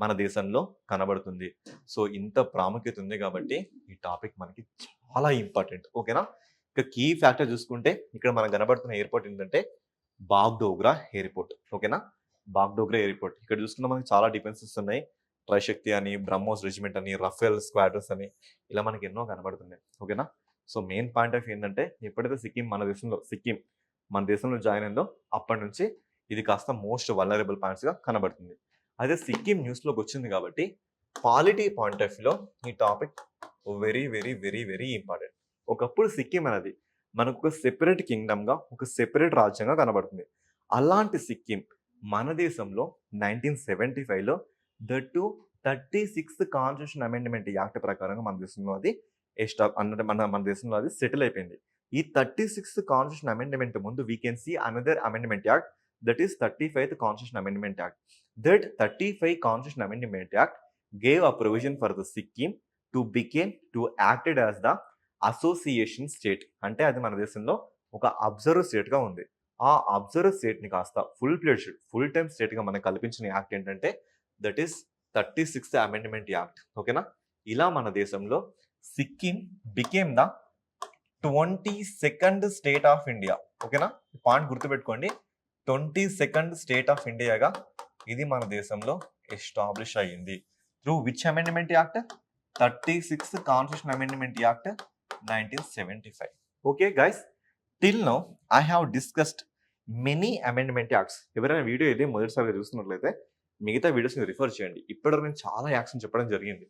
మన దేశంలో కనబడుతుంది. సో ఇంత ప్రాముఖ్యత ఉంది కాబట్టి ఈ టాపిక్ మనకి చాలా ఇంపార్టెంట్. ఓకేనా? ఇక కీ ఫ్యాక్టర్ చూసుకుంటే ఇక్కడ మనకు కనబడుతున్న ఎయిర్పోర్ట్ ఏంటంటే బాగ్డోగ్రా ఎయిర్పోర్ట్. ఓకేనా? బాగ్డోగ్రా ఎయిర్పోర్ట్. ఇక్కడ చూసుకున్న మనకి చాలా డిఫెన్సెస్ ఉన్నాయి. ట్రైశక్తి అని, బ్రహ్మోస్ రెజిమెంట్ అని, రఫేల్ స్క్వాడ్రన్స్ అని ఇలా మనకి ఎన్నో కనబడుతున్నాయి. ఓకేనా? సో మెయిన్ పాయింట్ ఆఫ్ ఏంటంటే ఎప్పుడైతే సిక్కిం మన దేశంలో జాయిన్ అయిందో అప్పటి నుంచి ఇది కాస్త మోస్ట్ వల్నరబుల్ పాయింట్స్గా కనబడుతుంది. అదే సిక్కిం న్యూస్లోకి వచ్చింది కాబట్టి పాలిటీ పాయింట్ ఆఫ్ వ్యూలో ఈ topic very very very very important. ఒకప్పుడు సిక్కిం అనేది మనకు ఒక సెపరేట్ కింగ్డమ్గా, ఒక సెపరేట్ రాజ్యంగా కనబడుతుంది. అలాంటి సిక్కిం మన దేశంలో 1975లో that 36th constitution amendment act ప్రకారంగా మన దేశంలో అది మన దేశంలో అది సెటిల్ అయిపోయింది. ఈ 36th కాన్స్టిట్యూషన్ అమెండ్మెంట్ ముందు we can see another amendment act that is 35th Constitution Amendment Act. That 35 Constitution Amendment Act gave a provision for the Sikkim to acted as the association state. అంటే అది మన దేశంలో ఒక observe స్టేట్గా ఉంది. ఆ observe స్టేట్ని కాస్త full time స్టేట్గా మనకు కల్పించిన యాక్ట్ ఏంటంటే that is 36th amendment act. ఓకేనా? ఇలా మన దేశంలో Sikkim became the 22nd state of India. ఓకేనా? ఈ పాయింట్ గుర్తుపెట్టుకోండి. 22nd స్టేట్ ఆఫ్ ఇండియాగా ఇది మన దేశంలో ఎస్టాబ్లిష్ అయ్యింది. Through which amendment act? 36th Constitution Amendment Act 1975. Okay guys, till now I have discussed many amendment acts. ఎవరైనా వీడియో ఇది మొదటిసారిగా చూస్తున్నట్లయితే మిగతా వీడియోస్ని రిఫర్ చేయండి. ఇప్పటివరకు నేను చాలా యాక్ట్స్ చెప్పడం జరిగింది.